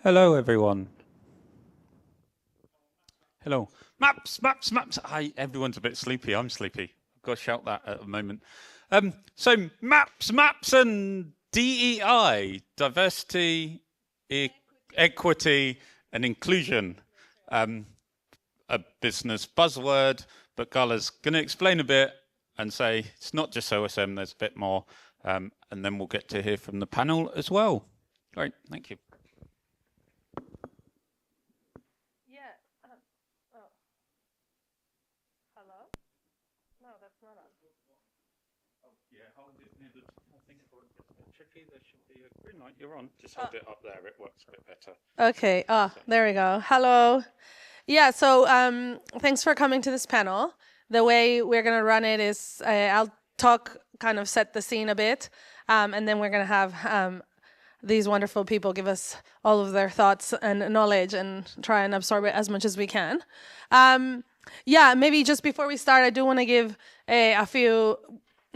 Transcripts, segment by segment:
Hello, everyone. Hello. Maps, maps, maps. Hi, everyone's a bit sleepy. I'm sleepy. I've got to shout that at the moment. So maps, maps and DEI, diversity, equity and inclusion. A business buzzword, but Gala's going to explain a bit and say it's not just OSM, there's a bit more. And then we'll get to hear from the panel as well. Great, thank you. There should be a green light. You're on. Just hold it up there. It works a bit better. Okay. There we go. Hello. Yeah. So thanks for coming to this panel. The way we're going to run it is I'll talk, kind of set the scene a bit, and then we're going to have these wonderful people give us all of their thoughts and knowledge and try and absorb it as much as we can. Yeah. Maybe just before we start, I do want to give a few.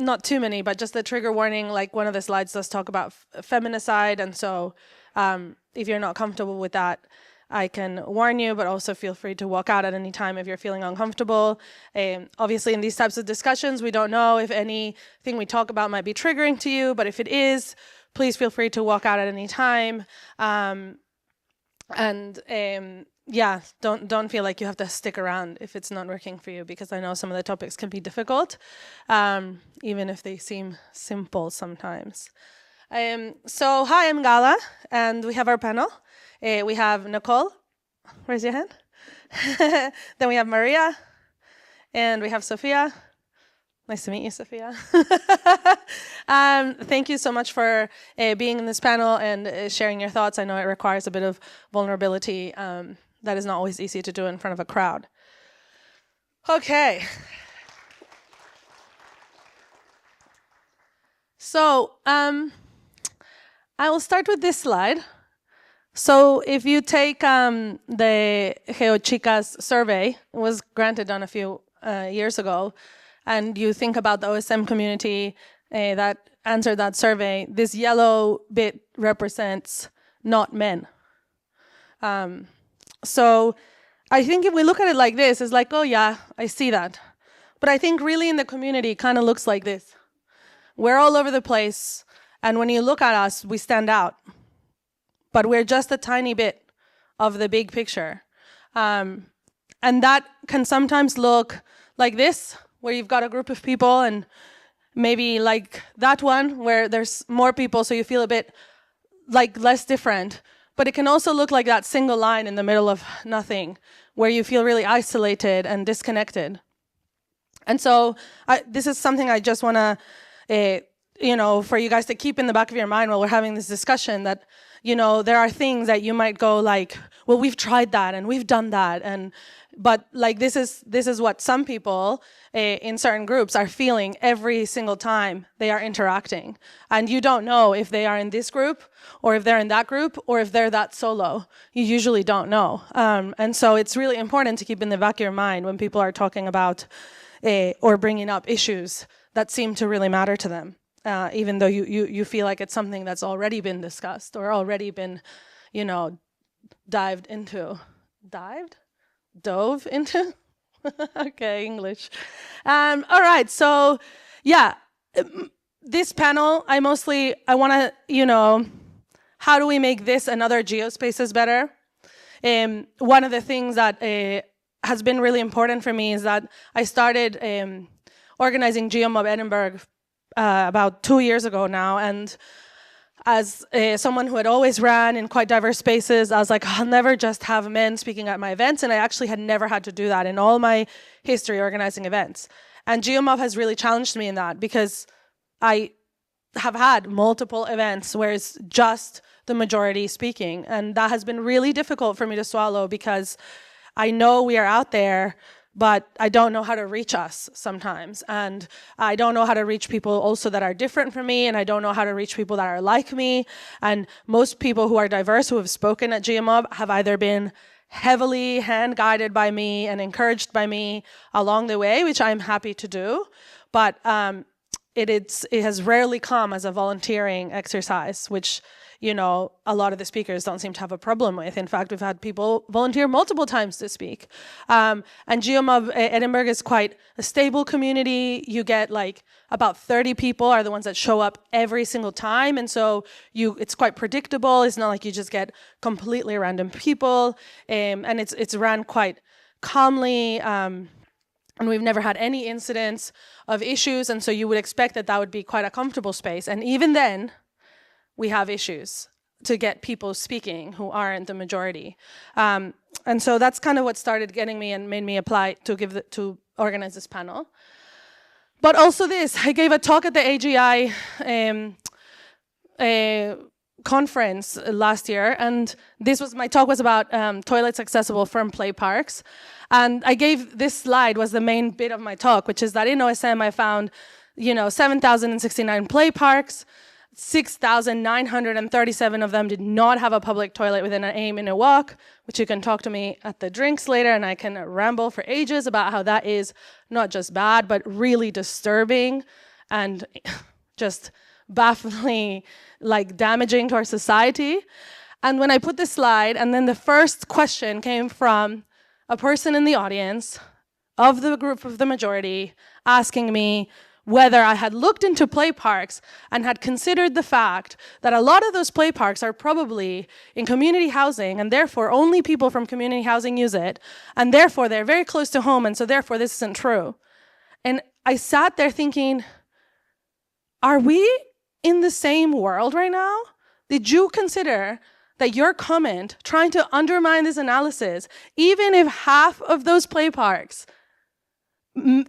Not too many, but just a trigger warning, like one of the slides does talk about feminicide, and so if you're not comfortable with that, I can warn you, but also feel free to walk out at any time if you're feeling uncomfortable. Obviously, in these types of discussions, we don't know if anything we talk about might be triggering to you, but if it is, please feel free to walk out at any time. Yeah, don't feel like you have to stick around if it's not working for you, because I know some of the topics can be difficult, even if they seem simple sometimes. So hi, I'm Gala, and we have our panel. We have Nicole, raise your hand. Then we have Maria, and we have Sophia. Nice to meet you, Sophia. Thank you so much for being in this panel and sharing your thoughts. I know it requires a bit of vulnerability. That is not always easy to do in front of a crowd. Okay. So I will start with this slide. So if you take the GeoChicas survey, it was granted on a few years ago, and you think about the OSM community that answered that survey, this yellow bit represents not men. So I think if we look at it like this, it's like, oh yeah, I see that. But I think really in the community, it kind of looks like this. We're all over the place, and when you look at us, we stand out. But we're just a tiny bit of the big picture. And that can sometimes look like this, where you've got a group of people, and maybe like that one, where there's more people, so you feel a bit like less different. But it can also look like that single line in the middle of nothing, where you feel really isolated and disconnected. And so this is something I just want to, for you guys to keep in the back of your mind while we're having this discussion, that, there are things that you might go like, well, we've tried that and we've done that. But like this is what some people in certain groups are feeling every single time they are interacting. And you don't know if they are in this group or if they're in that group or if they're that solo. You usually don't know. And so it's really important to keep in the back of your mind when people are talking about or bringing up issues that seem to really matter to them, even though you feel like it's something that's already been discussed or already been, dove into? Okay, English. All right, so yeah, this panel, I want to, how do we make this and other geospaces better? One of the things that has been really important for me is that I started organizing GeoMob Edinburgh about 2 years ago now, and as someone who had always ran in quite diverse spaces, I was like, I'll never just have men speaking at my events, and I actually had never had to do that in all my history organizing events. And GeoMob has really challenged me in that, because I have had multiple events where it's just the majority speaking, and that has been really difficult for me to swallow, because I know we are out there, but I don't know how to reach us sometimes. And I don't know how to reach people also that are different from me, and I don't know how to reach people that are like me. And most people who are diverse who have spoken at GeoMob have either been heavily hand-guided by me and encouraged by me along the way, which I'm happy to do. But it has rarely come as a volunteering exercise, which, you know, a lot of the speakers don't seem to have a problem with. In fact, we've had people volunteer multiple times to speak. And GeoMob Edinburgh is quite a stable community. You get like about 30 people are the ones that show up every single time. And so it's quite predictable. It's not like you just get completely random people. And it's ran quite calmly. And we've never had any incidents of issues. And so you would expect that that would be quite a comfortable space. And even then, we have issues to get people speaking who aren't the majority. And so that's kind of what started getting me and made me apply to organize this panel. But also this, I gave a talk at the AGI conference last year, and my talk was about toilets accessible from play parks. And I gave, this slide was the main bit of my talk, which is that in OSM I found, 7,069 play parks, 6,937 of them did not have a public toilet within an 8-minute walk, which you can talk to me at the drinks later, and I can ramble for ages about how that is not just bad, but really disturbing and just bafflingly damaging to our society. And when I put this slide, and then the first question came from a person in the audience of the group of the majority asking me whether I had looked into play parks and had considered the fact that a lot of those play parks are probably in community housing, and therefore only people from community housing use it, and therefore they're very close to home, and so therefore this isn't true. And I sat there thinking, are we in the same world right now? Did you consider that your comment trying to undermine this analysis, even if half of those play parks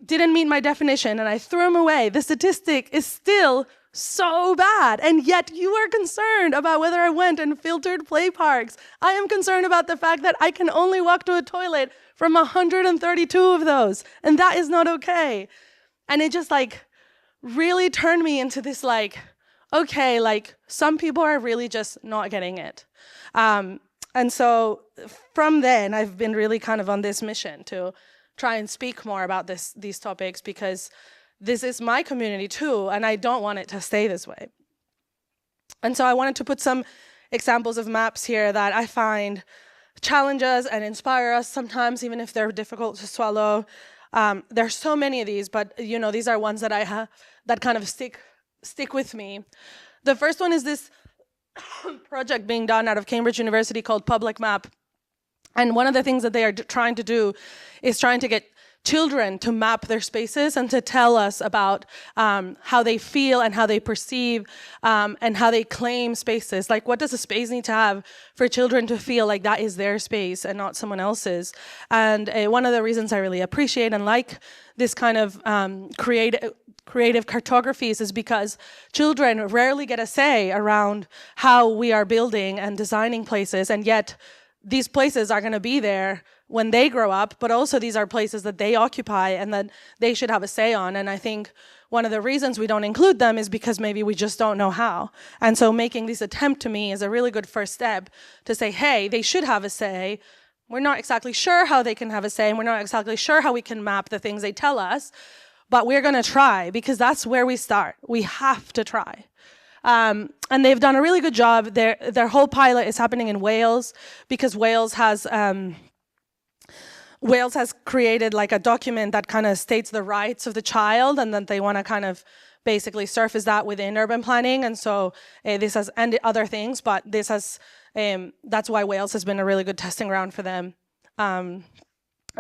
didn't meet my definition and I threw them away, the statistic is still so bad, and yet you are concerned about whether I went and filtered play parks. I am concerned about the fact that I can only walk to a toilet from 132 of those, and that is not okay. And it just really turned me into this okay, some people are really just not getting it. And so from then, I've been really kind of on this mission to try and speak more about these topics, because this is my community too, and I don't want it to stay this way. And so I wanted to put some examples of maps here that I find challenge us and inspire us sometimes, even if they're difficult to swallow. There's so many of these, but these are ones that I have that kind of stick with me. The first one is this project being done out of Cambridge University called Public Map. And one of the things that they are trying to do is trying to get children to map their spaces and to tell us about how they feel and how they perceive and how they claim spaces. What does a space need to have for children to feel like that is their space and not someone else's? And one of the reasons I really appreciate and like this kind of creative cartographies is because children rarely get a say around how we are building and designing places, and yet these places are going to be there when they grow up, but also these are places that they occupy and that they should have a say on. And I think one of the reasons we don't include them is because maybe we just don't know how. And so making this attempt to me is a really good first step to say, hey, they should have a say. We're not exactly sure how they can have a say, and we're not exactly sure how we can map the things they tell us, but we're going to try, because that's where we start. We have to try. And they've done a really good job. Their whole pilot is happening in Wales, because Wales has created a document that kind of states the rights of the child, and that they want to kind of basically surface that within urban planning. And so this has, and other things, but this has, that's why Wales has been a really good testing ground for them. And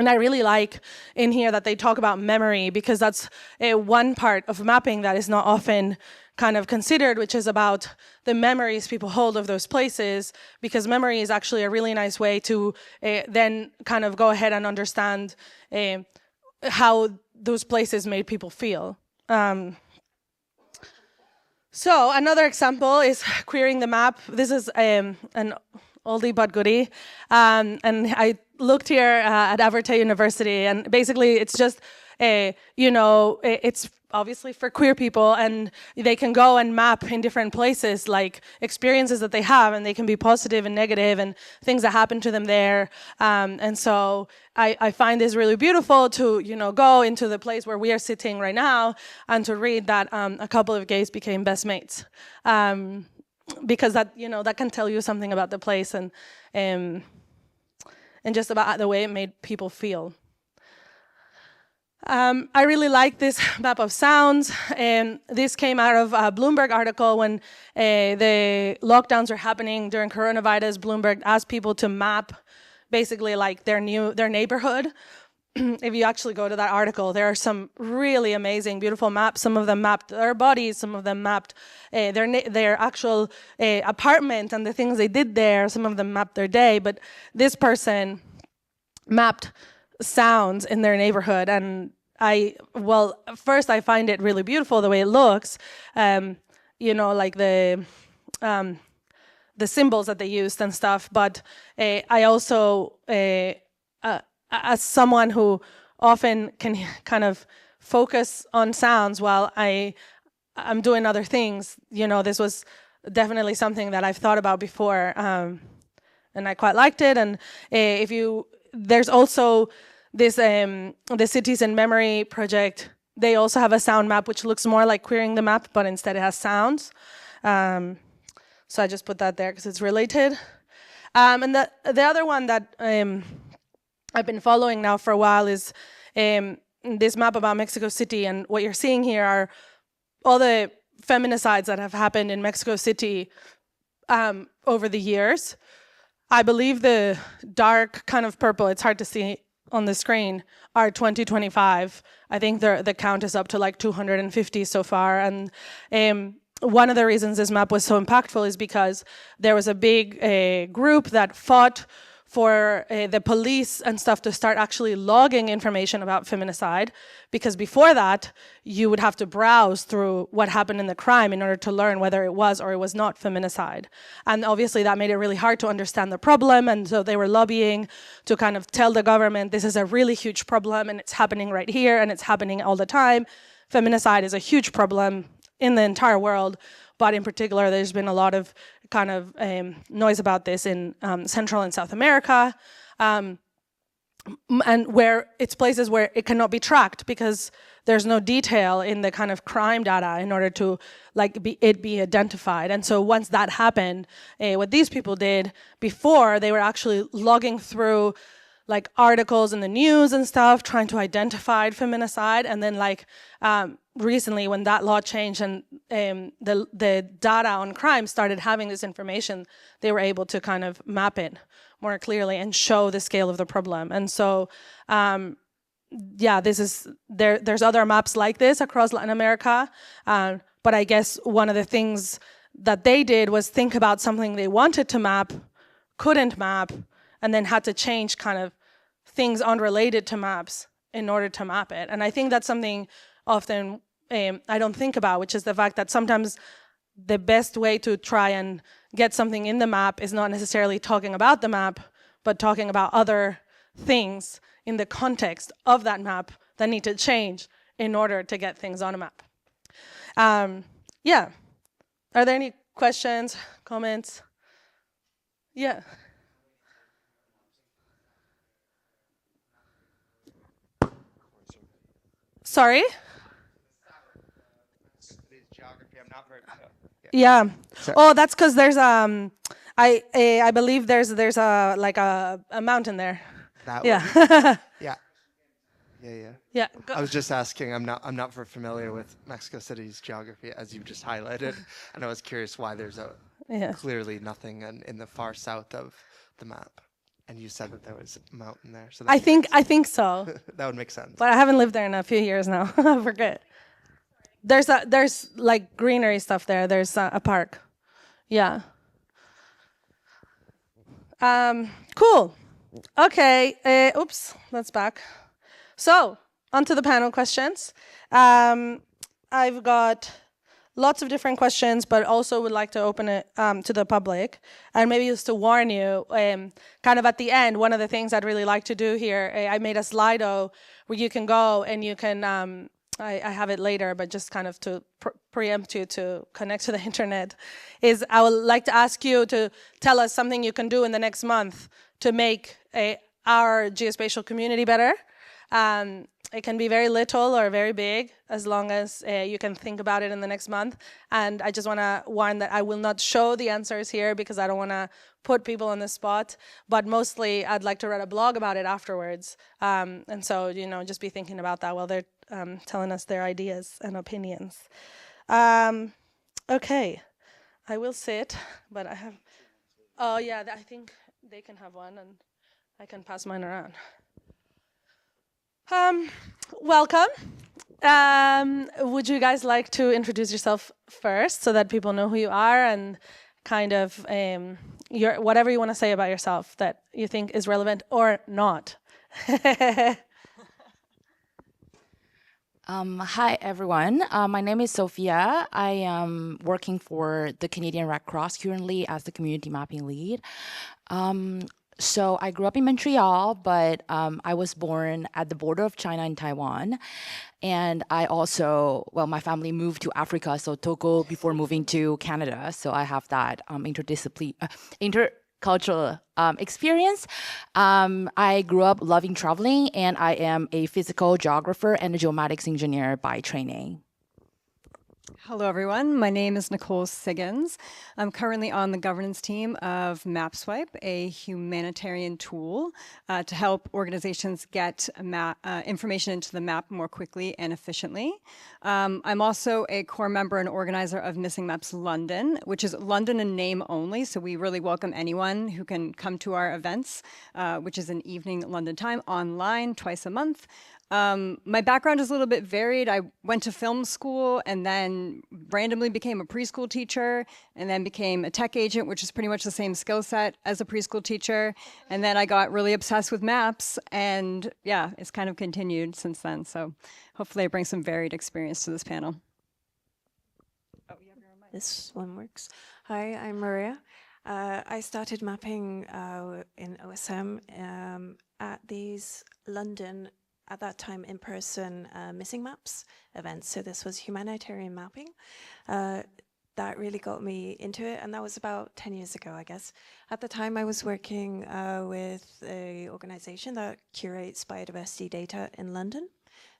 I really like in here that they talk about memory, because that's one part of mapping that is not often kind of considered, which is about the memories people hold of those places, because memory is actually a really nice way to then kind of go ahead and understand how those places made people feel. So another example is querying the map. This is an oldie but goodie. And I looked here at Abertay University, and basically it's just, it's obviously for queer people, and they can go and map in different places, like experiences that they have, and they can be positive and negative and things that happen to them there. And so I find this really beautiful to, go into the place where we are sitting right now and to read that a couple of gays became best mates. Because that, that can tell you something about the place and just about the way it made people feel. I really like this map of sounds, and this came out of a Bloomberg article when the lockdowns were happening during coronavirus. Bloomberg asked people to map basically like their neighborhood. If you actually go to that article, there are some really amazing, beautiful maps. Some of them mapped their bodies, some of them mapped their actual apartment and the things they did there. Some of them mapped their day, but this person mapped sounds in their neighborhood, and first I find it really beautiful the way it looks, like the symbols that they used and stuff, but I also as someone who often can kind of focus on sounds while I'm doing other things, this was definitely something that I've thought about before, and I quite liked it. And there's also this the Cities in Memory project. They also have a sound map which looks more like Queering the Map, but instead it has sounds. So I just put that there because it's related. And the other one that I've been following now for a while is this map about Mexico City, and what you're seeing here are all the feminicides that have happened in Mexico City over the years. I believe the dark kind of purple, it's hard to see on the screen, are 2025. I think the count is up to like 250 so far. And one of the reasons this map was so impactful is because there was a big group that fought for the police and stuff to start actually logging information about feminicide, because before that, you would have to browse through what happened in the crime in order to learn whether it was or it was not feminicide. And obviously that made it really hard to understand the problem, and so they were lobbying to kind of tell the government, this is a really huge problem and it's happening right here and it's happening all the time. Feminicide is a huge problem in the entire world, but in particular, there's been a lot of kind of noise about this in Central and South America, and where it's places where it cannot be tracked because there's no detail in the kind of crime data in order to be identified. And so once that happened, what these people did before, they were actually logging through like articles in the news and stuff, trying to identify feminicide, and then recently when that law changed and the data on crime started having this information, they were able to kind of map it more clearly and show the scale of the problem. And so, there's other maps like this across Latin America, but I guess one of the things that they did was think about something they wanted to map, couldn't map, and then had to change kind of things unrelated to maps in order to map it. And I think that's something often I don't think about, which is the fact that sometimes the best way to try and get something in the map is not necessarily talking about the map, but talking about other things in the context of that map that need to change in order to get things on a map. Yeah. Are there any questions, comments? Yeah. Sorry? Yeah. Oh, that's because there's I believe there's a like a mountain there. That Yeah. Yeah. Yeah. Yeah. I was just asking. I'm not very familiar with Mexico City's geography, as you just highlighted, and I was curious why there's clearly nothing in the far south of the map. And you said that there was a mountain there. So I think so. that would make sense. But I haven't lived there in a few years now. I forget. There's like greenery stuff there. There's a park. Yeah. Cool. Okay. Oops. That's back. So onto the panel questions. I've got lots of different questions, but also would like to open it to the public. And maybe just to warn you, kind of at the end, one of the things I'd really like to do here, I made a Slido where you can go and you can I have it later, but just kind of to preempt you to connect to the internet, is I would like to ask you to tell us something you can do in the next month to make our geospatial community better. It can be very little or very big, as long as you can think about it in the next month. And I just want to warn that I will not show the answers here because I don't want to put people on the spot. But mostly, I'd like to write a blog about it afterwards. And so, just be thinking about that while they're telling us their ideas and opinions. Okay, I will sit, but I have... Oh, yeah, I think they can have one, and I can pass mine around. Welcome. Would you guys like to introduce yourself first so that people know who you are and kind of whatever you want to say about yourself that you think is relevant or not? Hi, everyone. My name is Sophia. I am working for the Canadian Red Cross currently as the community mapping lead. So I grew up in Montreal, but I was born at the border of China and Taiwan. And I also, my family moved to Africa, so Togo, before moving to Canada. So I have that intercultural experience. I grew up loving traveling, and I am a physical geographer and a geomatics engineer by training. Hello, everyone. My name is Nicole Siggins. I'm currently on the governance team of MapSwipe, a humanitarian tool to help organizations get information into the map more quickly and efficiently. I'm also a core member and organizer of Missing Maps London, which is London in name only, so we really welcome anyone who can come to our events, which is an evening London time, online twice a month. My background is a little bit varied. I went to film school and then randomly became a preschool teacher and then became a tech agent, which is pretty much the same skill set as a preschool teacher. And then I got really obsessed with maps, and yeah, it's kind of continued since then. So hopefully I bring some varied experience to this panel. Oh, you have your own mic. This one works. Hi, I'm Maria. I started mapping in OSM at these London, at that time, in-person Missing Maps events. So this was humanitarian mapping. That really got me into it, and that was about 10 years ago, I guess. At the time, I was working with an organization that curates biodiversity data in London.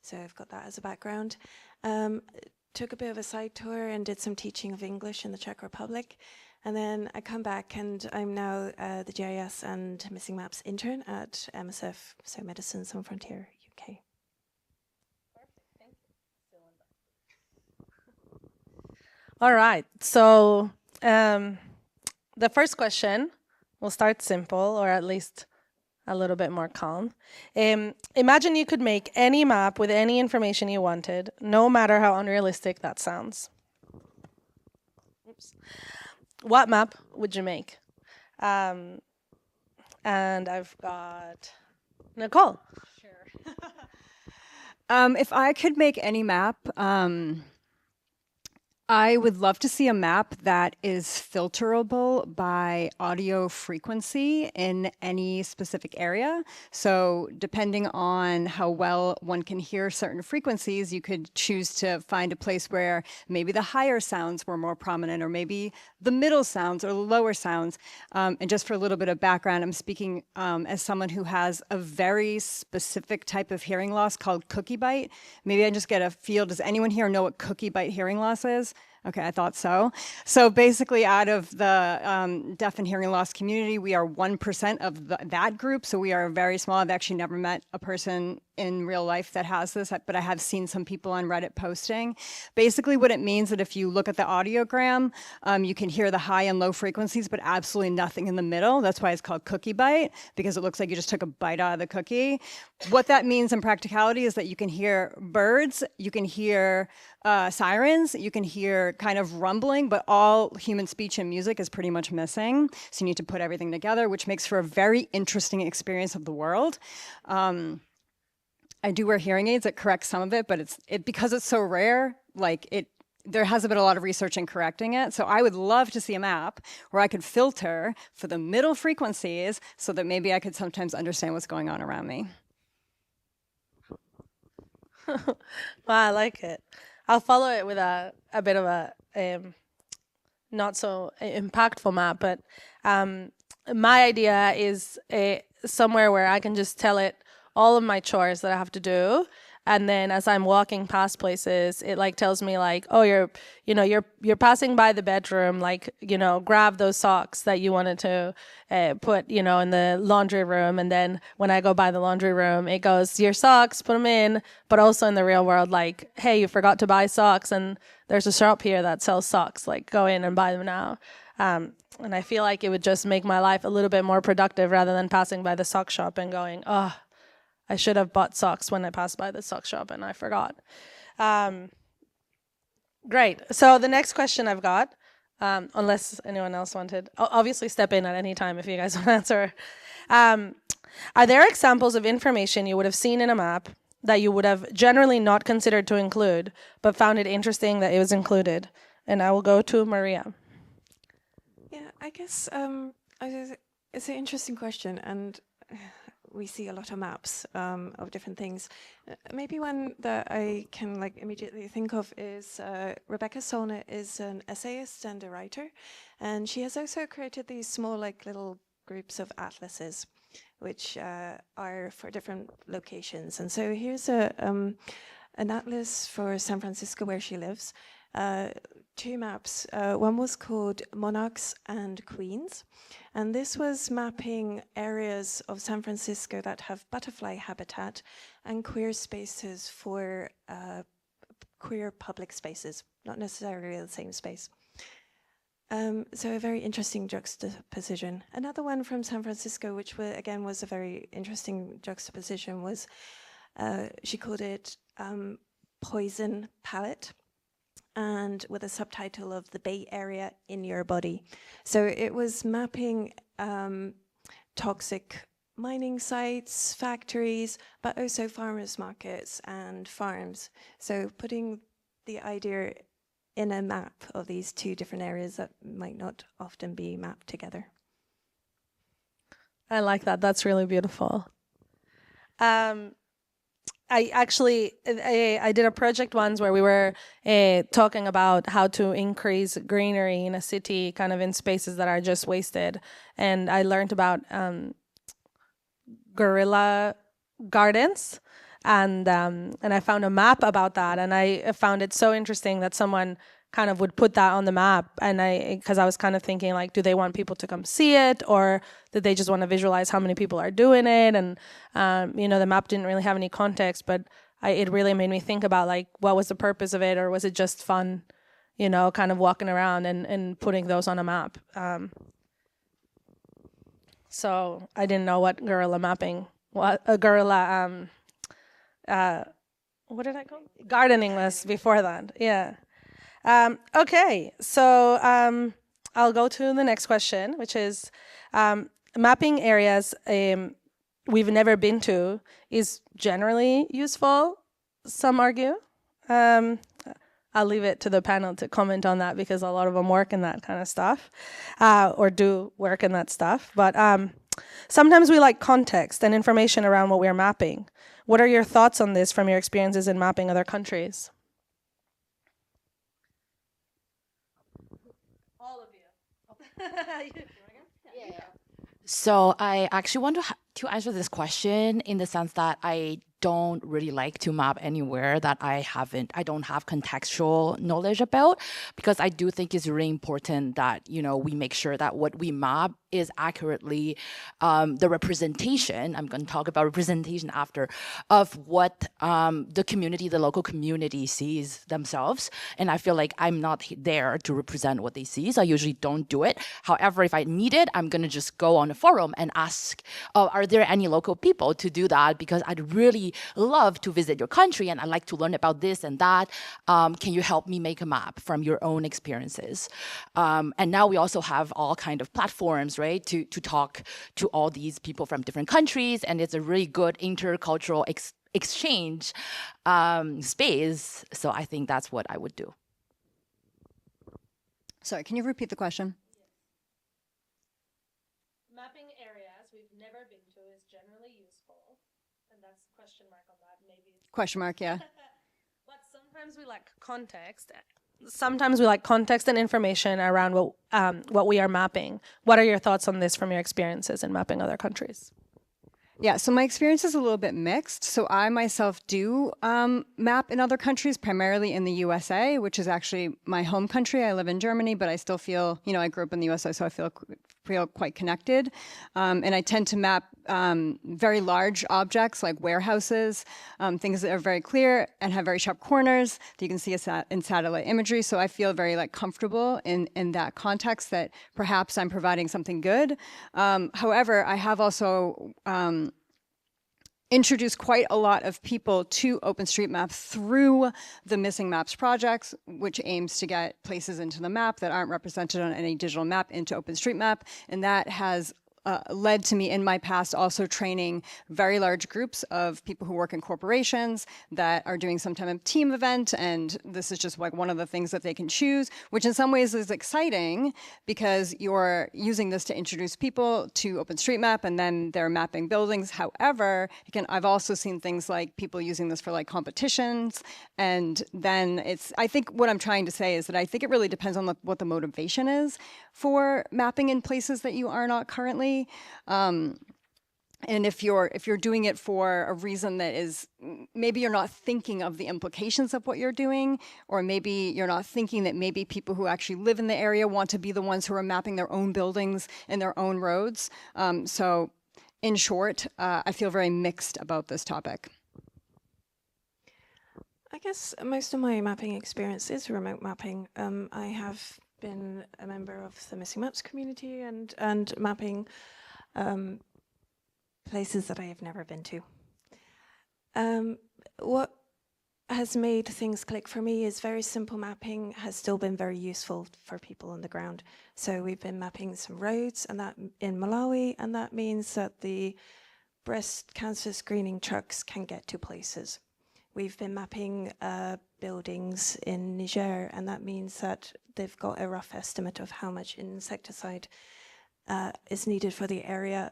So I've got that as a background. Took a bit of a side tour and did some teaching of English in the Czech Republic. And then I come back, and I'm now the GIS and Missing Maps intern at MSF, so Medicine Sans Frontières, UK. All right. So the first question, we'll start simple, or at least a little bit more calm. Imagine you could make any map with any information you wanted, no matter how unrealistic that sounds. Oops. What map would you make? And I've got Nicole. Sure. If I could make any map, I would love to see a map that is filterable by audio frequency in any specific area. So depending on how well one can hear certain frequencies, you could choose to find a place where maybe the higher sounds were more prominent, or maybe the middle sounds or the lower sounds. And just for a little bit of background, I'm speaking as someone who has a very specific type of hearing loss called cookie bite. Maybe I just get a feel, does anyone here know what cookie bite hearing loss is? Okay, I thought so. So basically, out of the deaf and hearing loss community, we are 1% of that group. So we are very small. I've actually never met a person in real life that has this, but I have seen some people on Reddit posting. Basically, what it means that if you look at the audiogram, you can hear the high and low frequencies, but absolutely nothing in the middle. That's why it's called cookie bite, because it looks like you just took a bite out of the cookie. What that means in practicality is that you can hear birds, you can hear sirens, you can hear kind of rumbling, but all human speech and music is pretty much missing. So you need to put everything together, which makes for a very interesting experience of the world. I do wear hearing aids that correct some of it, but because it's so rare, there hasn't been a lot of research in correcting it. So I would love to see a map where I could filter for the middle frequencies so that maybe I could sometimes understand what's going on around me. Well, I like it. I'll follow it with a bit of a not so impactful map, but my idea is somewhere where I can just tell it all of my chores that I have to do, and then as I'm walking past places, it like tells me like, oh, you're passing by the bedroom, like, grab those socks that you wanted to put, in the laundry room, and then when I go by the laundry room, it goes, your socks, put them in, but also in the real world, like, hey, you forgot to buy socks, and there's a shop here that sells socks, like, go in and buy them now. And I feel like it would just make my life a little bit more productive rather than passing by the sock shop and going, oh, I should have bought socks when I passed by the sock shop and I forgot. Great. So the next question I've got, unless anyone else wanted, obviously step in at any time if you guys want to answer. Are there examples of information you would have seen in a map that you would have generally not considered to include, but found it interesting that it was included? And I will go to Maria. Yeah, I guess it's an interesting question, and we see a lot of maps of different things. Maybe one that I can immediately think of is Rebecca Solnit is an essayist and a writer, and she has also created these small little groups of atlases, which are for different locations. And so here's an atlas for San Francisco where she lives. Two maps. One was called Monarchs and Queens, and this was mapping areas of San Francisco that have butterfly habitat and queer spaces for queer public spaces, not necessarily the same space. So a very interesting juxtaposition. Another one from San Francisco, which again was a very interesting juxtaposition, was she called it Poison Palette, and with a subtitle of The Bay Area in Your Body. So it was mapping toxic mining sites, factories, but also farmers markets and farms. So putting the idea in a map of these two different areas that might not often be mapped together. I like that. That's really beautiful. I did a project once where we were talking about how to increase greenery in a city, kind of in spaces that are just wasted. And I learned about guerrilla gardens, and I found a map about that, and I found it so interesting that someone kind of would put that on the map, and because I was kind of thinking like, do they want people to come see it, or did they just want to visualize how many people are doing it? And the map didn't really have any context, but it really made me think about like, what was the purpose of it, or was it just fun, kind of walking around and putting those on a map. So I didn't know what guerrilla mapping, what a guerrilla, what did I call it? Gardening was before that. Yeah. Okay, so I'll go to the next question, which is mapping areas we've never been to is generally useful, some argue. I'll leave it to the panel to comment on that because a lot of them work in that kind of stuff, or do work in that stuff. But sometimes we like context and information around what we're mapping. What are your thoughts on this from your experiences in mapping other countries? All of you. So I actually want to answer this question in the sense that I don't really like to map anywhere that I don't have contextual knowledge about, because I do think it's really important that, we make sure that what we map is accurately the representation, I'm going to talk about representation after, of what the local community sees themselves. And I feel like I'm not there to represent what they see, so I usually don't do it. However, if I need it, I'm going to just go on a forum and ask, are there any local people to do that? Because I'd really love to visit your country and I'd like to learn about this and that. Can you help me make a map from your own experiences? And now we also have all kind of platforms, right, to talk to all these people from different countries, and it's a really good intercultural exchange space. So I think that's what I would do. Sorry, can you repeat the question? Mapping areas we've never been to is generally useful, And that's question mark on that, maybe. Question mark, yeah. But sometimes we lack context. Sometimes we like context and information around what we are mapping. What are your thoughts on this from your experiences in mapping other countries? Yeah, so my experience is a little bit mixed. So I myself do map in other countries, primarily in the USA, which is actually my home country. I live in Germany, but I still feel, I grew up in the USA, so I feel quite connected. And I tend to map very large objects like warehouses, things that are very clear and have very sharp corners that you can see in satellite imagery. So I feel very comfortable in that context that perhaps I'm providing something good. However, I have also introduced quite a lot of people to OpenStreetMap through the Missing Maps projects, which aims to get places into the map that aren't represented on any digital map into OpenStreetMap. And that has led to me in my past also training very large groups of people who work in corporations that are doing some type of team event, and this is just one of the things that they can choose, which in some ways is exciting because you're using this to introduce people to OpenStreetMap and then they're mapping buildings. However, again, I've also seen things like people using this for competitions, and then I think what I'm trying to say is that I think it really depends on what the motivation is for mapping in places that you are not currently. And if you're doing it for a reason that is, maybe you're not thinking of the implications of what you're doing, or maybe you're not thinking that maybe people who actually live in the area want to be the ones who are mapping their own buildings and their own roads. So in short, I feel very mixed about this topic. I guess most of my mapping experience is remote mapping. I have been a member of the Missing Maps community and mapping places that I have never been to. What has made things click for me is very simple mapping has still been very useful for people on the ground. So we've been mapping some roads and that in Malawi, and that means that the breast cancer screening trucks can get to places. We've been mapping buildings in Niger, and that means that they've got a rough estimate of how much insecticide is needed for the area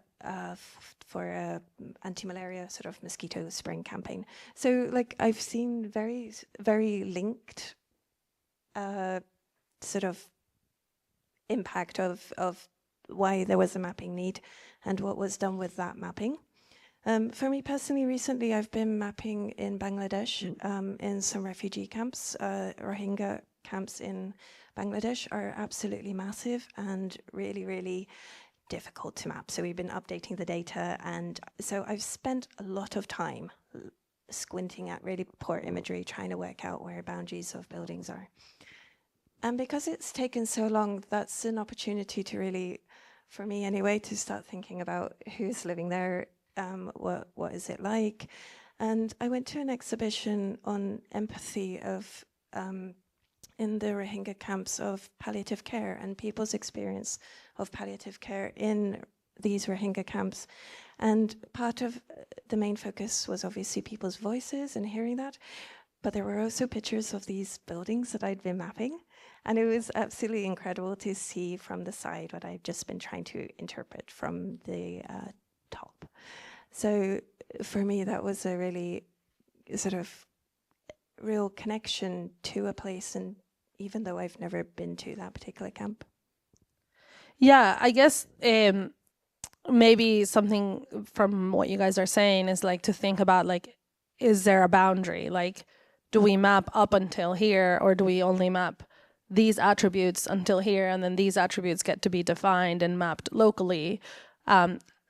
for a anti-malaria sort of mosquito spraying campaign. So I've seen very, very linked sort of impact of why there was a mapping need and what was done with that mapping. For me personally, recently I've been mapping in Bangladesh in some refugee camps. Rohingya camps in Bangladesh are absolutely massive and really, really difficult to map. So we've been updating the data, and so I've spent a lot of time squinting at really poor imagery, trying to work out where boundaries of buildings are. And because it's taken so long, that's an opportunity to really, for me anyway, to start thinking about who's living there, what is it like? And I went to an exhibition on empathy of in the Rohingya camps of palliative care and people's experience of palliative care in these Rohingya camps. And part of the main focus was obviously people's voices and hearing that, but there were also pictures of these buildings that I'd been mapping. And it was absolutely incredible to see from the side what I'd just been trying to interpret from the top. So for me, that was a really sort of real connection to a place, and even though I've never been to that particular camp. Yeah, I guess maybe something from what you guys are saying is to think about is there a boundary? Do we map up until here, or do we only map these attributes until here, and then these attributes get to be defined and mapped locally?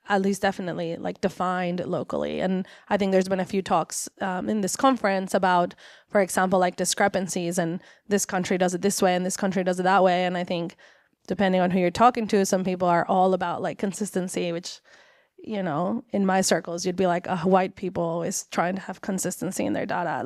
At least definitely defined locally. And I think there's been a few talks in this conference about, for example, discrepancies, and this country does it this way and this country does it that way. And I think depending on who you're talking to, some people are all about consistency, which, in my circles, you'd be white people always trying to have consistency in their data.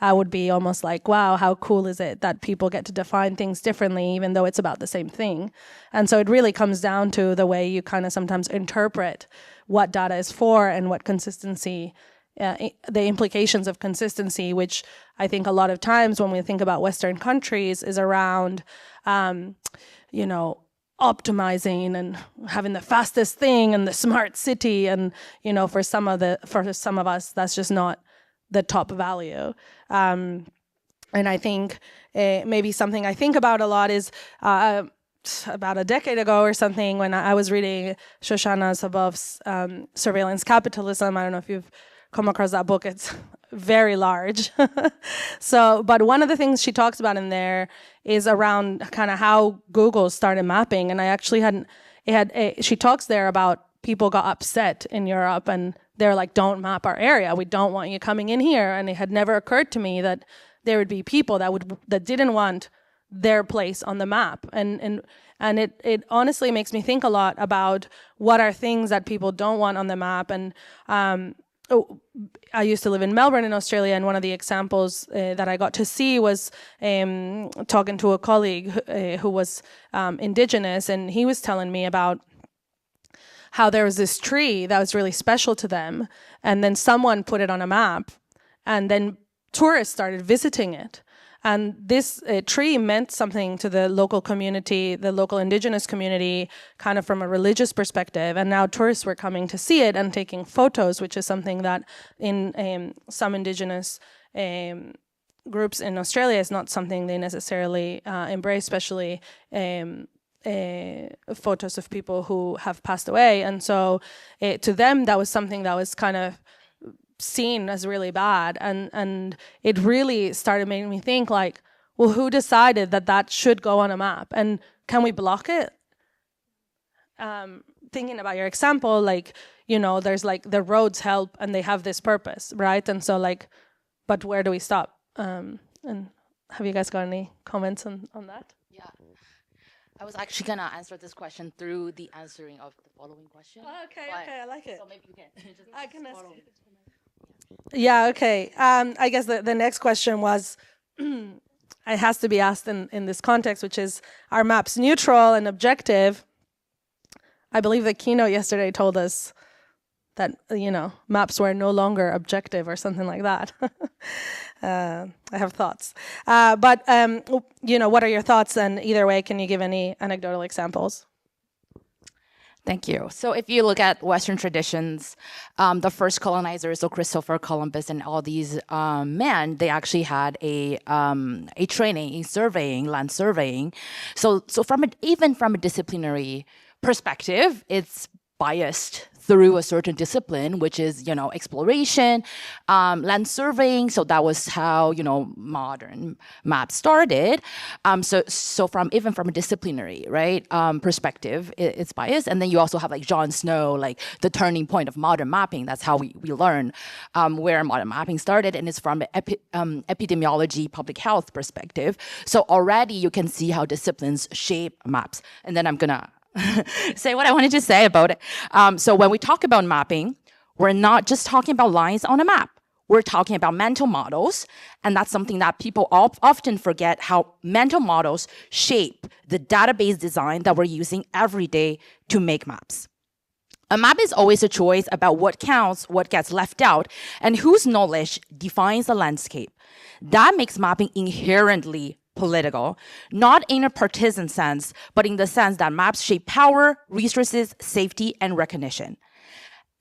I would be almost wow, how cool is it that people get to define things differently, even though it's about the same thing. And so it really comes down to the way you kind of sometimes interpret what data is for and what consistency, the implications of consistency, which I think a lot of times when we think about Western countries is around, optimizing and having the fastest thing and the smart city. And, you know, for some of us, that's just not the top value. And I think maybe something I think about a lot is about a decade ago or something, when I was reading Shoshana Zuboff's Surveillance Capitalism. I don't know if you've come across that book. It's very large. But one of the things she talks about in there is around kind of how Google started mapping. And I actually she talks there about people got upset in Europe and they're like, don't map our area. We don't want you coming in here. And it had never occurred to me that there would be people that didn't want their place on the map. And it honestly makes me think a lot about what are things that people don't want on the map. And I used to live in Melbourne in Australia, and one of the examples that I got to see was talking to a colleague who was Indigenous, and he was telling me about how there was this tree that was really special to them, and then someone put it on a map, and then tourists started visiting it. And this tree meant something to the local community, the local Indigenous community, kind of from a religious perspective. And now tourists were coming to see it and taking photos, which is something that in some Indigenous groups in Australia is not something they necessarily embrace, especially photos of people who have passed away. And so to them, that was something that was kind of seen as really bad, and it really started making me think, like, well, who decided that should go on a map, and can we block it? Thinking about your example, like, you know, there's like the roads help and they have this purpose, right? And so, like, but where do we stop? And have you guys got any comments on that? Yeah, I was actually gonna answer this question through the answering of the following question. Oh, okay, I like it. So maybe you can just I can ask it. Yeah, okay. I guess the next question was, it has to be asked in this context, which is, are maps neutral and objective? I believe the keynote yesterday told us that, you know, maps were no longer objective or something like that. I have thoughts. But, you know, what are your thoughts? And either way, can you give any anecdotal examples? Thank you. So if you look at Western traditions, the first colonizers, so Christopher Columbus and all these men, they actually had a training in surveying, land surveying. So even from a disciplinary perspective, it's biased through a certain discipline, which is, you know, exploration, land surveying. So that was how, you know, modern maps started. So from a disciplinary, right, perspective, it's biased. And then you also have like Jon Snow, like the turning point of modern mapping. That's how we learn where modern mapping started, and it's from an epidemiology, public health perspective. So already you can see how disciplines shape maps. And then I'm gonna say what I wanted to say about it. So when we talk about mapping, we're not just talking about lines on a map. We're talking about mental models. And that's something that people often forget, how mental models shape the database design that we're using every day to make maps. A map is always a choice about what counts, what gets left out, and whose knowledge defines the landscape. That makes mapping inherently political, not in a partisan sense, but in the sense that maps shape power, resources, safety, and recognition.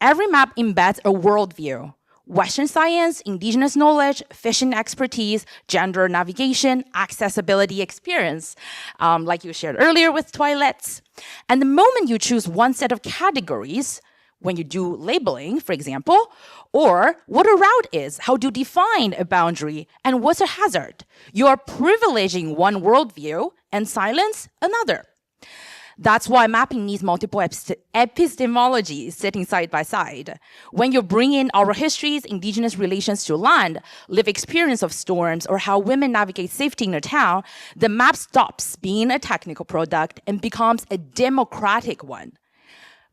Every map embeds a worldview: Western science, indigenous knowledge, fishing expertise, gender navigation, accessibility experience, like you shared earlier with toilets. And the moment you choose one set of categories, when you do labeling, for example, or what a route is, how to define a boundary, and what's a hazard, you are privileging one worldview and silence another. That's why mapping needs multiple epistemologies sitting side by side. When you bring in oral histories, indigenous relations to land, lived experience of storms, or how women navigate safety in a town, the map stops being a technical product and becomes a democratic one,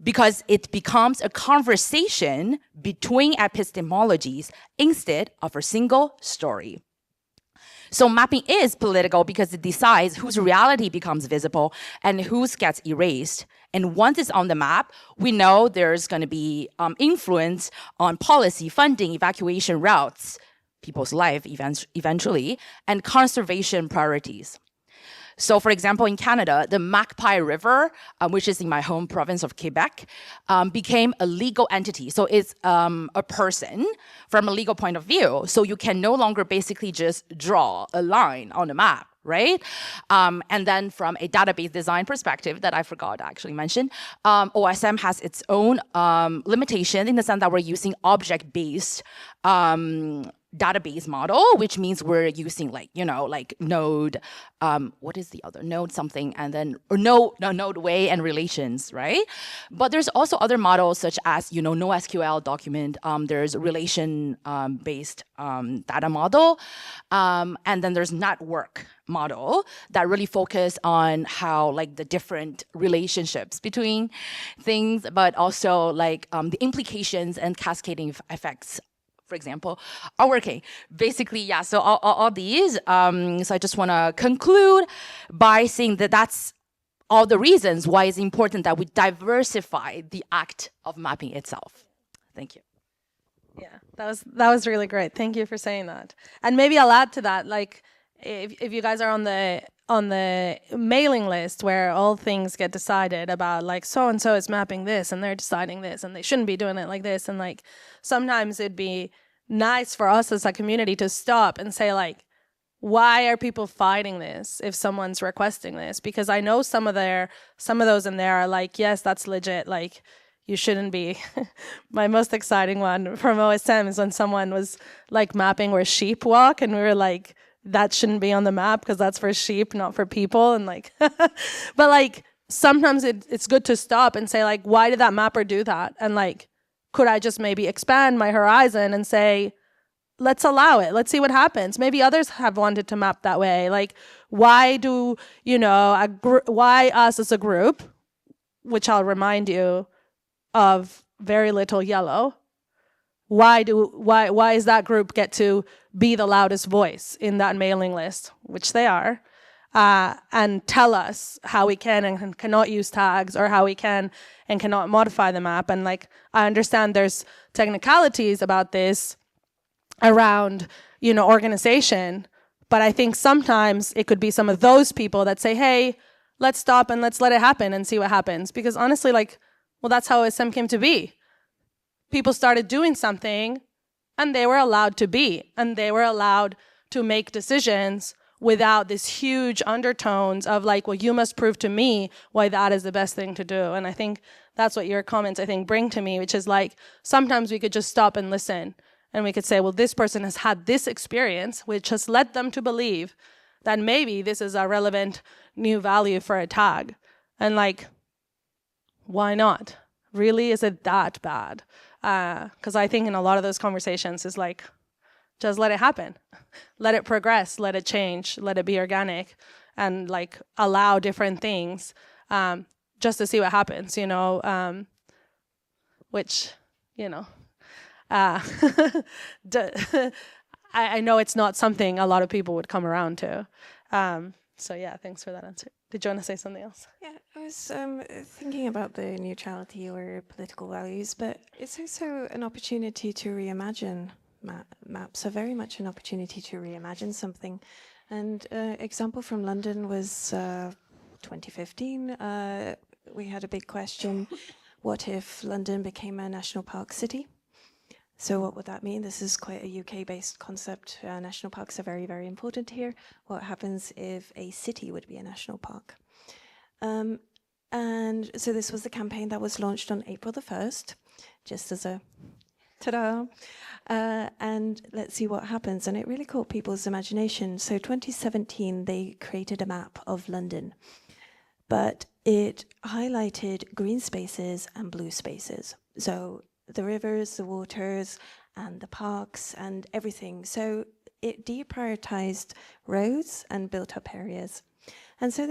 because it becomes a conversation between epistemologies instead of a single story. So mapping is political because it decides whose reality becomes visible and whose gets erased. And once it's on the map, we know there's going to be influence on policy, funding, evacuation routes, people's life eventually, and conservation priorities. So for example, in Canada, the Magpie River, which is in my home province of Quebec, became a legal entity. So it's a person from a legal point of view. So you can no longer basically just draw a line on a map, right? And then from a database design perspective that I forgot to actually mention, OSM has its own limitation in the sense that we're using object-based database model, which means we're using like, like node, what is the other node something, and then, or node way and relations, right? But there's also other models such as, NoSQL document, there's relation based data model, and then there's network model that really focus on how like the different relationships between things, but also like the implications and cascading effects, for example, are working. Basically, yeah, so all these. So I just want to conclude by saying that that's all the reasons why it's important that we diversify the act of mapping itself. Thank you. Yeah, that was really great. Thank you for saying that. And maybe I'll add to that, like, if you guys are on the mailing list where all things get decided about, like, so and so is mapping this and they're deciding this and they shouldn't be doing it like this, and like sometimes it'd be nice for us as a community to stop and say, like, why are people fighting this if someone's requesting this? Because I know some of those in there are like, yes, that's legit, like, you shouldn't be. My most exciting one from OSM is when someone was like mapping where sheep walk, and we were like, that shouldn't be on the map because that's for sheep, not for people. And like, but like sometimes it's good to stop and say, like, why did that mapper do that? And like, could I just maybe expand my horizon and say, let's allow it. Let's see what happens. Maybe others have wanted to map that way. Like, why do, why us as a group, which I'll remind you of very little yellow, why is that group get to be the loudest voice in that mailing list, which they are, and tell us how we can and cannot use tags, or how we can and cannot modify the map. And like, I understand there's technicalities about this around, organization, but I think sometimes it could be some of those people that say, hey, let's stop and let's let it happen and see what happens. Because honestly, like, well, that's how OSM came to be. People started doing something and they were allowed to be, and they were allowed to make decisions without this huge undertones of like, well, you must prove to me why that is the best thing to do. And I think that's what your comments, I think, bring to me, which is like, sometimes we could just stop and listen, and we could say, well, this person has had this experience, which has led them to believe that maybe this is a relevant new value for a tag. And like, why not? Really, is it that bad? Because I think in a lot of those conversations is like, just let it happen. Let it progress, let it change, let it be organic, and like allow different things just to see what happens, which, I know it's not something a lot of people would come around to. So yeah, thanks for that answer. Did you want to say something else? Yeah, I was thinking about the neutrality or political values, but it's also an opportunity to reimagine maps, are very much an opportunity to reimagine something. And example from London was 2015. We had a big question, what if London became a national park city? So what would that mean? This is quite a UK-based concept. National parks are very, very important here. What happens if a city would be a national park? And so this was the campaign that was launched on April the 1st, just as a ta-da. And let's see what happens. And it really caught people's imagination. So 2017, they created a map of London, but it highlighted green spaces and blue spaces. So the rivers, the waters, and the parks, and everything. So it deprioritized roads and built up areas. And so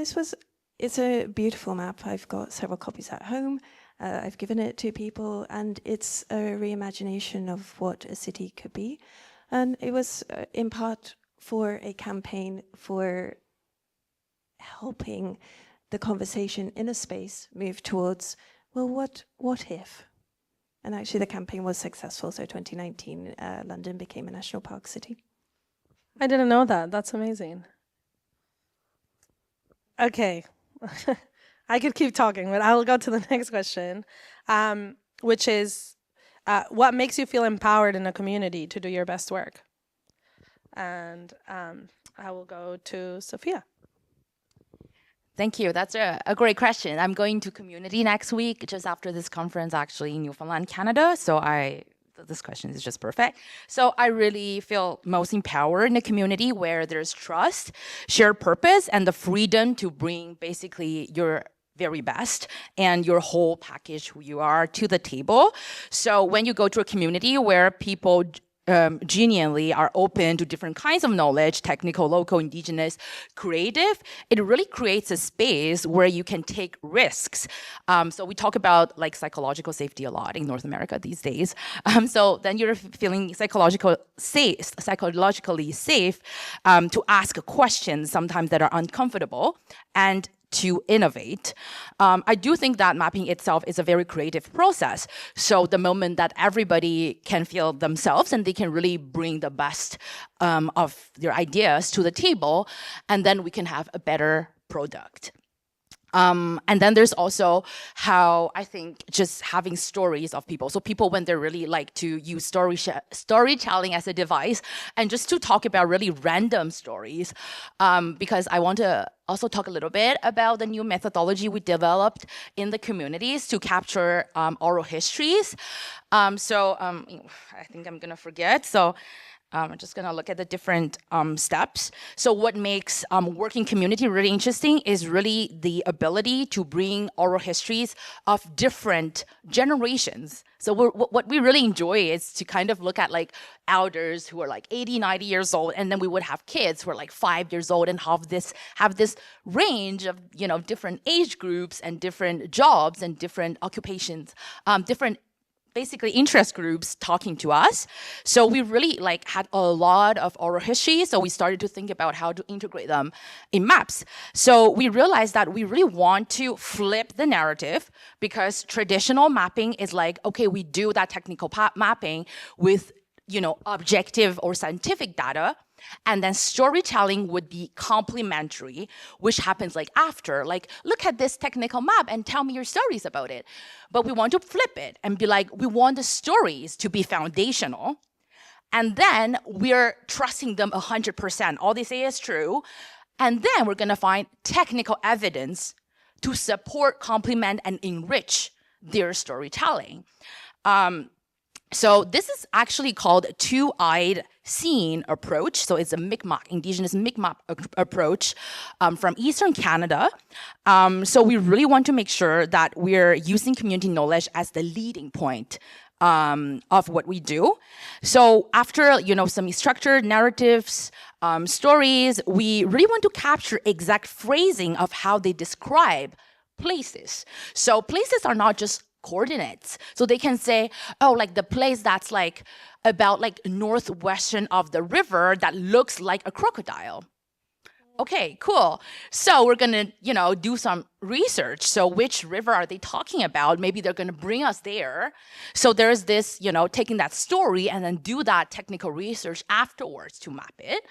it's a beautiful map. I've got several copies at home. I've given it to people, and it's a reimagination of what a city could be. And it was in part for a campaign for helping the conversation in a space move towards, well, what if? And actually the campaign was successful. So 2019, London became a national park city. I didn't know that. That's amazing. Okay. I could keep talking, but I'll go to the next question, which is, what makes you feel empowered in a community to do your best work? And I will go to Sophia. Thank you. That's a great question. I'm going to community next week, just after this conference, actually, in Newfoundland, Canada. So this question is just perfect. So I really feel most empowered in a community where there's trust, shared purpose, and the freedom to bring basically your very best and your whole package, who you are, to the table. So when you go to a community where people genuinely are open to different kinds of knowledge, technical, local, indigenous, creative, it really creates a space where you can take risks. So we talk about like psychological safety a lot in North America these days. So then you're feeling psychologically safe to ask questions sometimes that are uncomfortable and to innovate. I do think that mapping itself is a very creative process. So the moment that everybody can feel themselves and they can really bring the best of their ideas to the table, and then we can have a better product. And then there's also how I think just having stories of people. So people, when they really like to use storytelling as a device and just to talk about really random stories, because I want to also talk a little bit about the new methodology we developed in the communities to capture oral histories. I think I'm gonna forget. So I'm just gonna look at the different steps. So what makes working community really interesting is really the ability to bring oral histories of different generations. So what we really enjoy is to kind of look at like elders who are like 80, 90 years old, and then we would have kids who are like 5 years old and have this range of, you know, different age groups and different jobs and different occupations, different basically interest groups talking to us. So we really like had a lot of oral history. So we started to think about how to integrate them in maps. So we realized that we really want to flip the narrative, because traditional mapping is like, okay, we do that technical mapping with, you know, objective or scientific data. And then storytelling would be complementary, which happens like after, like, look at this technical map and tell me your stories about it. But we want to flip it and be like, we want the stories to be foundational. And then we're trusting them 100%. All they say is true. And then we're gonna find technical evidence to support, complement, and enrich their storytelling. So this is actually called two-eyed seeing approach. So it's a Mi'kmaq, indigenous Mi'kmaq approach from Eastern Canada. So we really want to make sure that we're using community knowledge as the leading point of what we do. So after, you know, some structured narratives, stories, we really want to capture exact phrasing of how they describe places. So places are not just coordinates. So they can say, oh, like the place that's like about like northwestern of the river that looks like a crocodile. Okay, cool. So we're gonna, you know, do some research. So which river are they talking about? Maybe they're gonna bring us there. So there's this, you know, taking that story and then do that technical research afterwards to map it.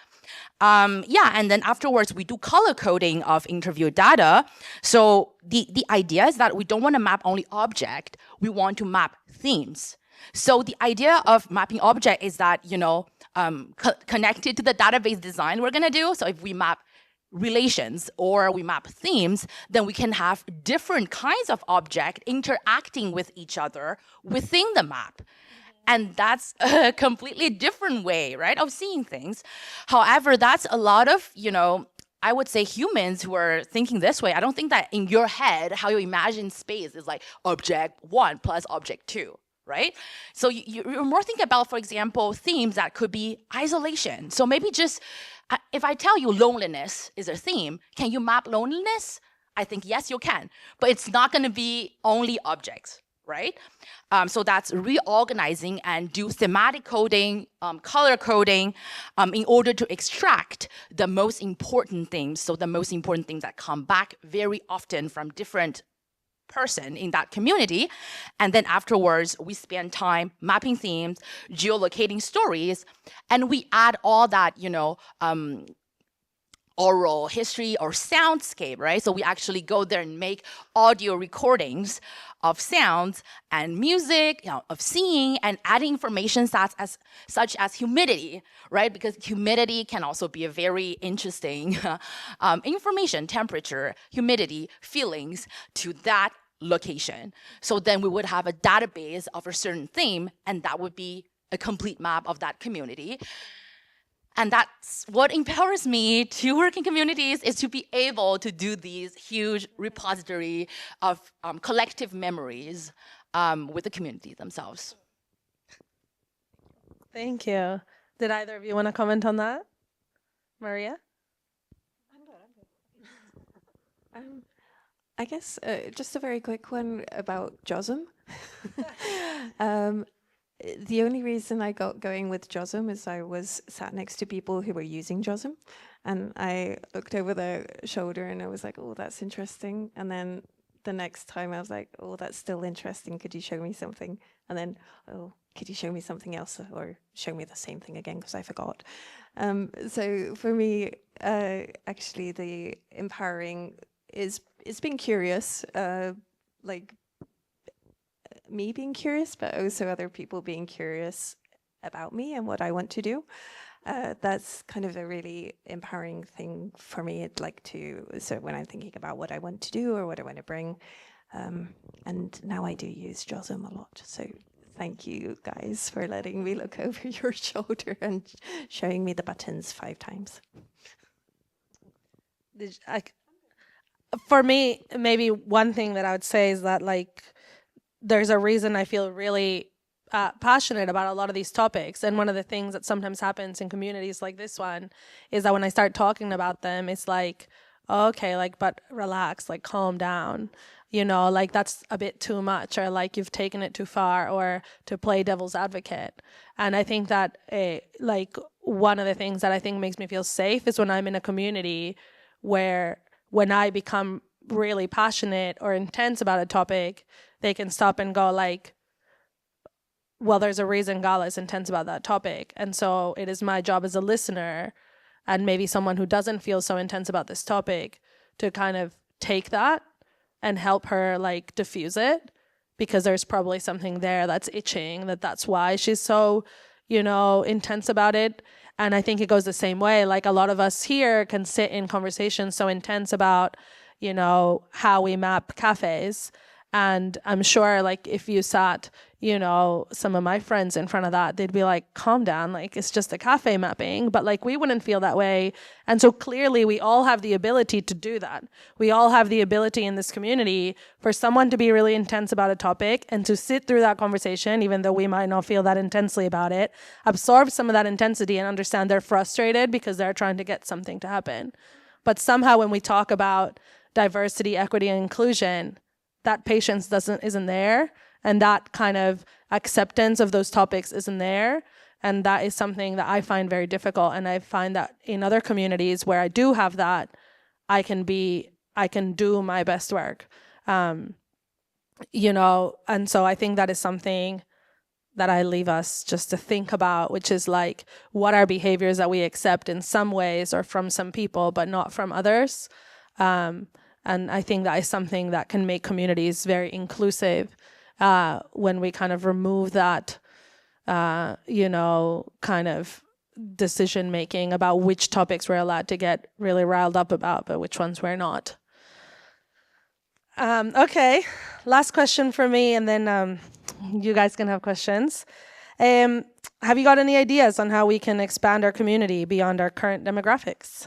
And then afterwards we do color coding of interview data. So the idea is that we don't want to map only object, we want to map themes. So the idea of mapping object is that, you know, connected to the database design we're gonna do. So if we map relations or we map themes, then we can have different kinds of object interacting with each other within the map. And that's a completely different way, right, of seeing things. However, that's a lot of, you know, I would say humans who are thinking this way. I don't think that in your head, how you imagine space is like object 1 plus object 2, right? So you're more thinking about, for example, themes that could be isolation. So maybe just, if I tell you loneliness is a theme, can you map loneliness? I think yes, you can, but it's not gonna be only objects, right? So that's reorganizing and do thematic coding, color coding, in order to extract the most important things. So the most important things that come back very often from different person in that community. And then afterwards, we spend time mapping themes, geolocating stories, and we add all that, you know, oral history or soundscape, right? So we actually go there and make audio recordings of sounds and music, of seeing, and adding information such as humidity, right? Because humidity can also be a very interesting information, temperature, humidity, feelings to that location. So then we would have a database of a certain theme, and that would be a complete map of that community. And that's what empowers me to work in communities, is to be able to do these huge repository of collective memories with the community themselves. Thank you. Did either of you want to comment on that? Maria? I guess just a very quick one about JOSM. The only reason I got going with JOSM is I was sat next to people who were using JOSM, and I looked over their shoulder and I was like, oh, that's interesting. And then the next time I was like, oh, that's still interesting. Could you show me something? And then, oh, could you show me something else, or show me the same thing again because I forgot. So for me, actually, the empowering is being curious, like me being curious, but also other people being curious about me and what I want to do. That's kind of a really empowering thing for me. I'd like to, so when I'm thinking about what I want to do or what I want to bring, and now I do use JOSM a lot. So thank you guys for letting me look over your shoulder and showing me the buttons 5 times. For me, maybe one thing that I would say is that, like, there's a reason I feel really passionate about a lot of these topics. And one of the things that sometimes happens in communities like this one is that when I start talking about them, it's like, okay, like, but relax, like, calm down, you know, like, that's a bit too much, or like you've taken it too far, or to play devil's advocate. And I think that like one of the things that I think makes me feel safe is when I'm in a community where when I become really passionate or intense about a topic, they can stop and go like, well, there's a reason Gala is intense about that topic. And so it is my job as a listener, and maybe someone who doesn't feel so intense about this topic, to kind of take that and help her like diffuse it, because there's probably something there that's itching, that's why she's so, you know, intense about it. And I think it goes the same way. Like, a lot of us here can sit in conversations so intense about, you know, how we map cafes. And I'm sure, like, if you sat, you know, some of my friends in front of that, they'd be like, calm down, like, it's just a cafe mapping. But like, we wouldn't feel that way. And so clearly we all have the ability to do that. We all have the ability in this community for someone to be really intense about a topic and to sit through that conversation, even though we might not feel that intensely about it, absorb some of that intensity and understand they're frustrated because they're trying to get something to happen. But somehow when we talk about diversity, equity, and inclusion, that patience isn't there, and that kind of acceptance of those topics isn't there. And that is something that I find very difficult. And I find that in other communities where I do have that, I can do my best work. You know, and so I think that is something that I leave us just to think about, which is like, what are behaviors that we accept in some ways or from some people, but not from others? And I think that is something that can make communities very inclusive when we kind of remove that, you know, kind of decision making about which topics we're allowed to get really riled up about, but which ones we're not. Okay, last question for me, and then you guys can have questions. Have you got any ideas on how we can expand our community beyond our current demographics?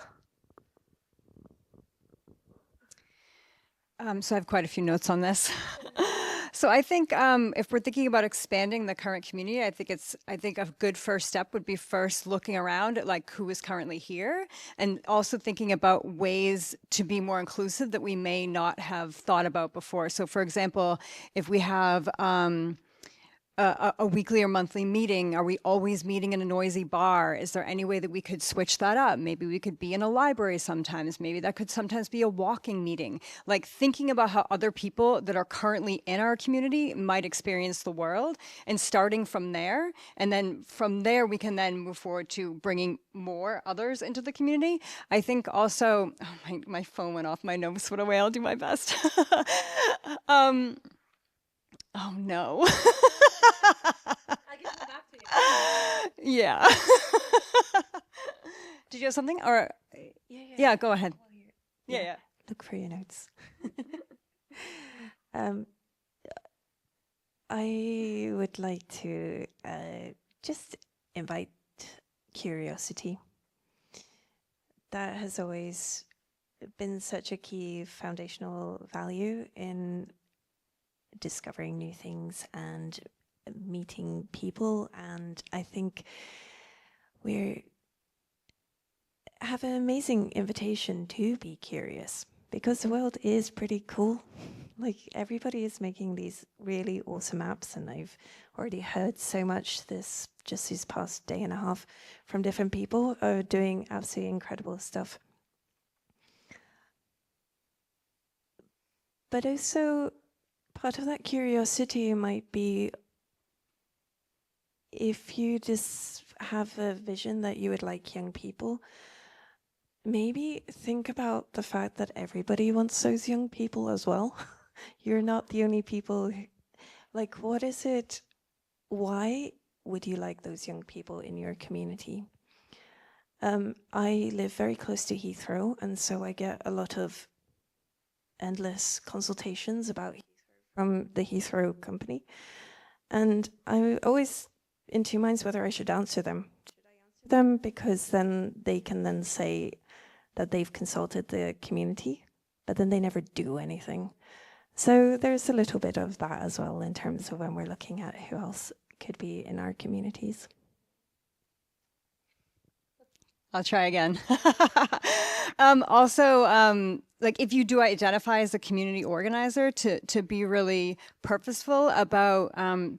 So I have quite a few notes on this. So I think if we're thinking about expanding the current community, I think a good first step would be first looking around at like who is currently here, and also thinking about ways to be more inclusive that we may not have thought about before. So for example, if we have a weekly or monthly meeting? Are we always meeting in a noisy bar? Is there any way that we could switch that up? Maybe we could be in a library sometimes. Maybe that could sometimes be a walking meeting. Like thinking about how other people that are currently in our community might experience the world and starting from there. And then from there, we can then move forward to bringing more others into the community. I think also, oh, my phone went off, my notes went away, I'll do my best. Oh no. I can come back to you. Yeah. Did you have something? Or yeah, go ahead. Yeah. Look for your notes. I would like to just invite curiosity. That has always been such a key foundational value in discovering new things and meeting people, and I think we have an amazing invitation to be curious because the world is pretty cool. Like everybody is making these really awesome apps, and I've already heard so much this past day and a half from different people are doing absolutely incredible stuff. But also part of that curiosity might be if you just have a vision that you would like young people, maybe think about the fact that everybody wants those young people as well. You're not the only people like, what is it? Why would you like those young people in your community? I live very close to Heathrow, and so I get a lot of endless consultations about Heathrow from the Heathrow company. And I'm always in two minds whether I should answer them. Should I answer them? Because then they can then say that they've consulted the community, but then they never do anything. So there's a little bit of that as well in terms of when we're looking at who else could be in our communities. I'll try again. Also, like if you do identify as a community organizer, to be really purposeful about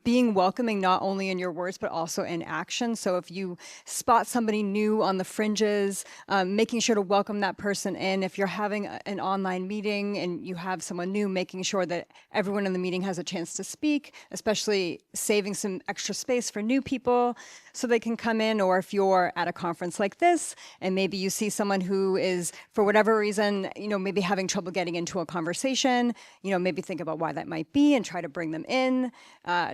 being welcoming not only in your words but also in action. So if you spot somebody new on the fringes, making sure to welcome that person in. If you're having an online meeting and you have someone new, making sure that everyone in the meeting has a chance to speak, especially saving some extra space for new people so they can come in. Or if you're at a conference like this and maybe you see someone who is, for whatever reason, maybe having trouble getting into a conversation, maybe think about why that might be and try to bring them in,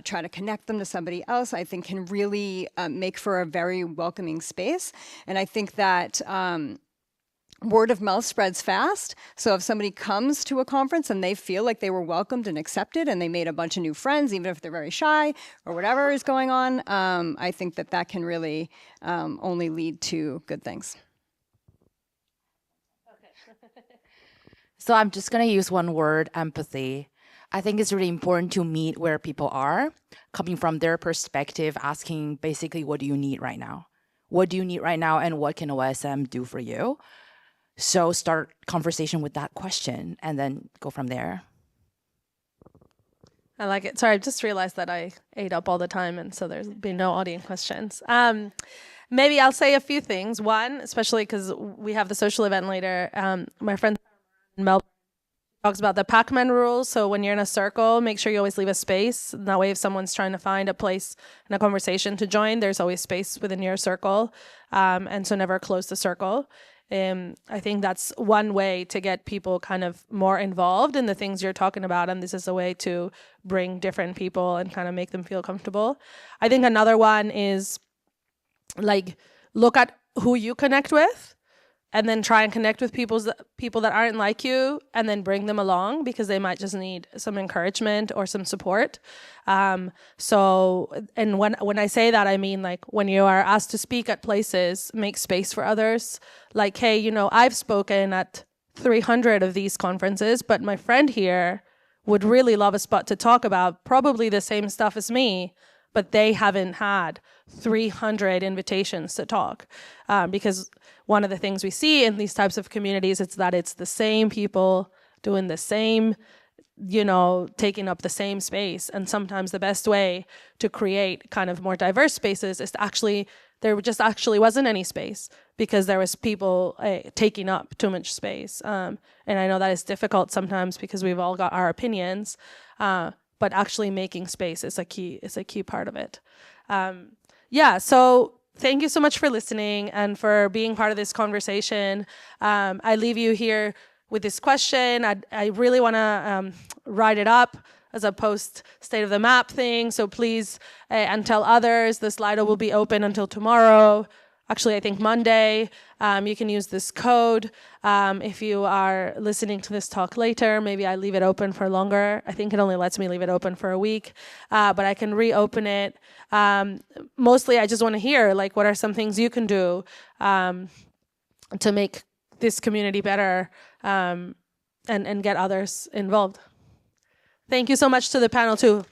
try to connect them to somebody else, I think can really make for a very welcoming space. And I think that word of mouth spreads fast. So if somebody comes to a conference and they feel like they were welcomed and accepted and they made a bunch of new friends, even if they're very shy or whatever is going on, I think that can really only lead to good things. So I'm just going to use one word, empathy. I think it's really important to meet where people are, coming from their perspective, asking basically, what do you need right now? What do you need right now, and what can OSM do for you? So start conversation with that question and then go from there. I like it. Sorry, I just realized that I ate up all the time, and so there's been no audience questions. Maybe I'll say a few things. One, especially because we have the social event later, my friend Mel talks about the Pac-Man rules. So when you're in a circle, make sure you always leave a space. And that way, if someone's trying to find a place in a conversation to join, there's always space within your circle. And so never close the circle. I think that's one way to get people kind of more involved in the things you're talking about. And this is a way to bring different people and kind of make them feel comfortable. I think another one is like, look at who you connect with and then try and connect with people that aren't like you and then bring them along because they might just need some encouragement or some support. So, and when I say that, I mean like when you are asked to speak at places, make space for others. Like, hey, I've spoken at 300 of these conferences, but my friend here would really love a spot to talk about probably the same stuff as me, but they haven't had 300 invitations to talk. Because one of the things we see in these types of communities is that it's the same people doing the same taking up the same space. And sometimes the best way to create kind of more diverse spaces is to actually, there just actually wasn't any space because there was people taking up too much space. And I know that is difficult sometimes because we've all got our opinions, but actually making space is a key part of it. So thank you so much for listening and for being part of this conversation. I leave you here with this question. I really want to write it up as a post state of the map thing. So please, and tell others, the Slido will be open until tomorrow. Actually, I think Monday. You can use this code. If you are listening to this talk later, maybe I leave it open for longer. I think it only lets me leave it open for a week, but I can reopen it. Mostly, I just want to hear, what are some things you can do to make this community better and get others involved. Thank you so much to the panel, too.